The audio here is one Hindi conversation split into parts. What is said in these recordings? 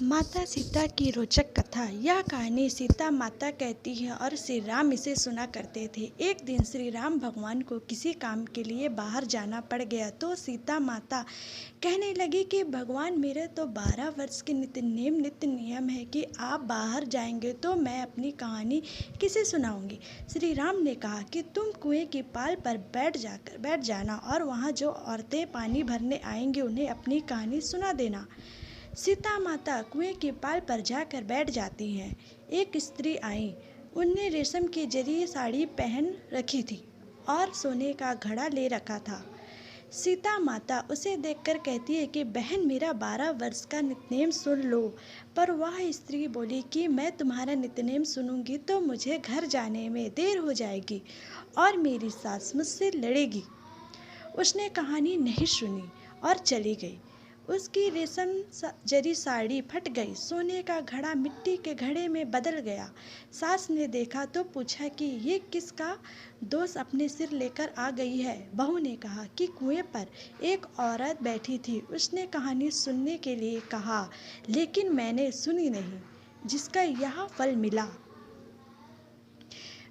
माता सीता की रोचक कथा। यह कहानी सीता माता कहती है और श्री राम इसे सुना करते थे। एक दिन श्री राम भगवान को किसी काम के लिए बाहर जाना पड़ गया तो सीता माता कहने लगी कि भगवान, मेरे तो 12 वर्ष के नित्य नियम है कि आप बाहर जाएंगे तो मैं अपनी कहानी किसे सुनाऊंगी। श्री राम ने कहा कि तुम कुएं की पाल पर बैठ जाना और वहाँ जो औरतें पानी भरने आएंगी उन्हें अपनी कहानी सुना देना। सीता माता कुएं की पाल पर जाकर बैठ जाती हैं। एक स्त्री आई। उनने रेशम की जरी साड़ी पहन रखी थी और सोने का घड़ा ले रखा था। सीता माता उसे देखकर कहती है कि बहन, मेरा 12 वर्ष का नित्यनेम सुन लो। पर वह स्त्री बोली कि मैं तुम्हारा नित्यनेम सुनूंगी तो मुझे घर जाने में देर हो जाएगी और मेरी सास मुझसे लड़ेगी। उसने कहानी नहीं सुनी और चली गई। उसकी रेशम जरी साड़ी फट गई, सोने का घड़ा मिट्टी के घड़े में बदल गया। सास ने देखा तो पूछा कि ये किसका दोष अपने सिर लेकर आ गई है। बहू ने कहा कि कुएं पर एक औरत बैठी थी, उसने कहानी सुनने के लिए कहा लेकिन मैंने सुनी नहीं, जिसका यह फल मिला।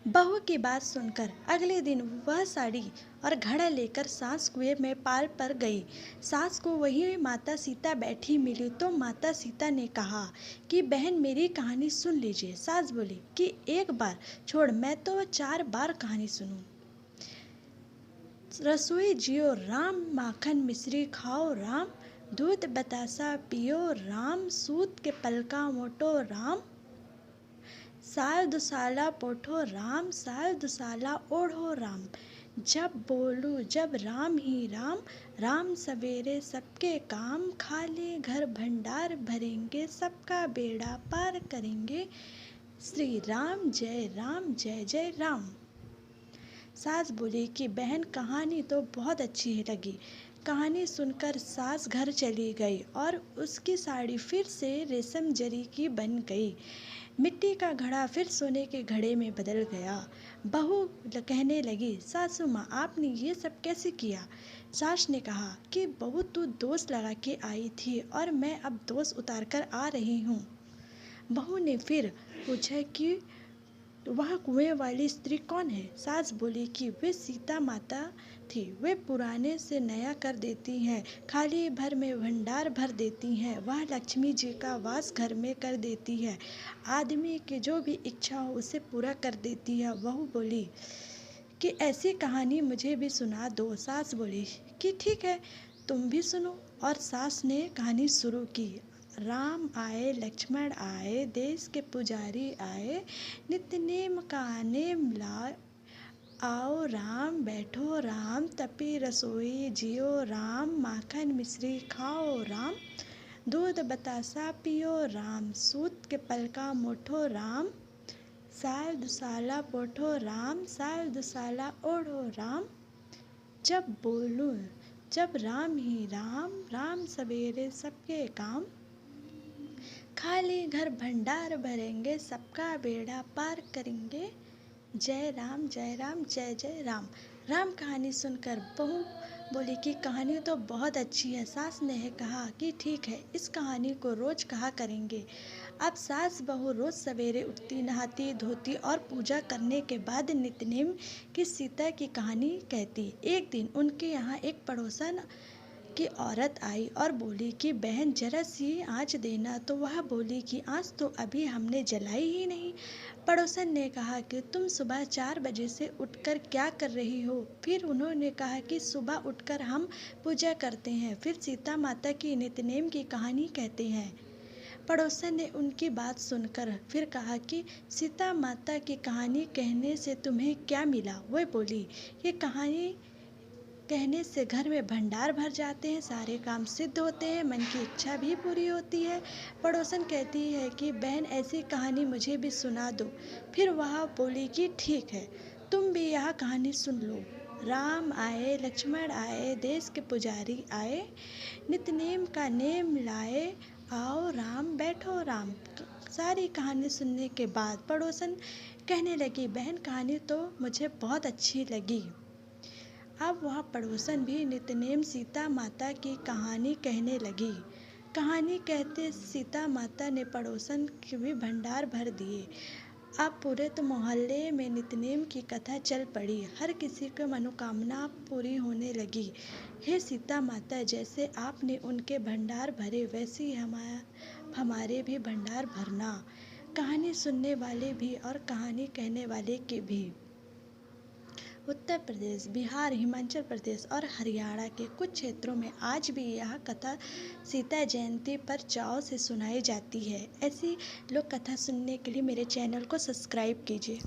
बहू की बात सुनकर अगले दिन वह साड़ी और घड़ा लेकर सास कुएं में पाल पर गई। सास को वही माता सीता बैठी मिली तो माता सीता ने कहा कि बहन, मेरी कहानी सुन लीजिए। सास बोली कि एक बार छोड़, मैं तो 4 बार कहानी सुनूं। रसोई जियो राम, माखन मिश्री खाओ राम, दूध बतासा पियो राम, सूत के पलका मोटो राम, साल दुसाला पोठो राम, साल दुसाला ओढ़ो राम, जब बोलूं जब राम ही राम, राम सवेरे सबके काम, खाली घर भंडार भरेंगे, सबका बेड़ा पार करेंगे, श्री राम जय जय राम। सास बोली कि बहन, कहानी तो बहुत अच्छी लगी। कहानी सुनकर सास घर चली गई और उसकी साड़ी फिर से रेशम जरी की बन गई। मिट्टी का घड़ा फिर सोने के घड़े में बदल गया। बहू कहने लगी, सासू माँ, आपने ये सब कैसे किया। सास ने कहा कि बहू, तू दोष लगा के आई थी और मैं अब दोष उतार कर आ रही हूँ। बहू ने फिर पूछा कि वह कुएं वाली स्त्री कौन है। सास बोली कि वे सीता माता थी। वे पुराने से नया कर देती हैं, खाली भर में भंडार भर देती हैं। वह लक्ष्मी जी का वास घर में कर देती है, आदमी की जो भी इच्छा हो उसे पूरा कर देती है। बहू बोली कि ऐसी कहानी मुझे भी सुना दो। सास बोली कि ठीक है, तुम भी सुनो। और सास ने कहानी शुरू की। राम आए, लक्ष्मण आए, देश के पुजारी आए, नित्य नेम का नेम ला, आओ राम बैठो राम, तपी रसोई जियो राम, माखन मिश्री खाओ राम, दूध बतासा पियो राम, सूत के पलका मोठो राम, साल दुसाला पोठो राम, साल दुसाला ओढ़ो राम, जब बोलूं जब राम ही राम, राम सवेरे सबके काम, खाली घर भंडार भरेंगे, सबका बेड़ा पार करेंगे, जय राम जय जय राम। राम कहानी सुनकर बहू बोली कि कहानी तो बहुत अच्छी है। सास ने कहा कि ठीक है, इस कहानी को रोज कहा करेंगे। अब सास बहू रोज सवेरे उठती, नहाती धोती और पूजा करने के बाद नित्यनेम की सीता की कहानी कहती। एक दिन उनके यहाँ एक पड़ोसन की औरत आई और बोली कि बहन, जरा सी आँच देना। तो वह बोली कि आँच तो अभी हमने जलाई ही नहीं। पड़ोसन ने कहा कि तुम सुबह 4 बजे से उठकर क्या कर रही हो। फिर उन्होंने कहा कि सुबह उठकर हम पूजा करते हैं, फिर सीता माता की नित्यनेम की कहानी कहते हैं। पड़ोसन ने उनकी बात सुनकर फिर कहा कि सीता माता की कहानी कहने से तुम्हें क्या मिला। वह बोली, ये कहानी कहने से घर में भंडार भर जाते हैं, सारे काम सिद्ध होते हैं, मन की इच्छा भी पूरी होती है। पड़ोसन कहती है कि बहन, ऐसी कहानी मुझे भी सुना दो। फिर वह बोली कि ठीक है, तुम भी यह कहानी सुन लो। राम आए, लक्ष्मण आए, देश के पुजारी आए, नित्यनेम का नेम लाए, आओ राम बैठो राम। सारी कहानी सुनने के बाद पड़ोसन कहने लगी, बहन, कहानी तो मुझे बहुत अच्छी लगी। अब वह पड़ोसन भी नित्यनेम सीता माता की कहानी कहने लगी। कहानी कहते सीता माता ने पड़ोसन के भी भंडार भर दिए। अब पूरे तो मोहल्ले में नितनेम की कथा चल पड़ी। हर किसी की मनोकामना पूरी होने लगी। हे सीता माता, जैसे आपने उनके भंडार भरे वैसे ही हमारे भी भंडार भरना। कहानी सुनने वाले भी और कहानी कहने वाले के भी। उत्तर प्रदेश, बिहार, हिमाचल प्रदेश और हरियाणा के कुछ क्षेत्रों में आज भी यह कथा सीता जयंती पर चाव से सुनाई जाती है। ऐसी लोक कथा सुनने के लिए मेरे चैनल को सब्सक्राइब कीजिए।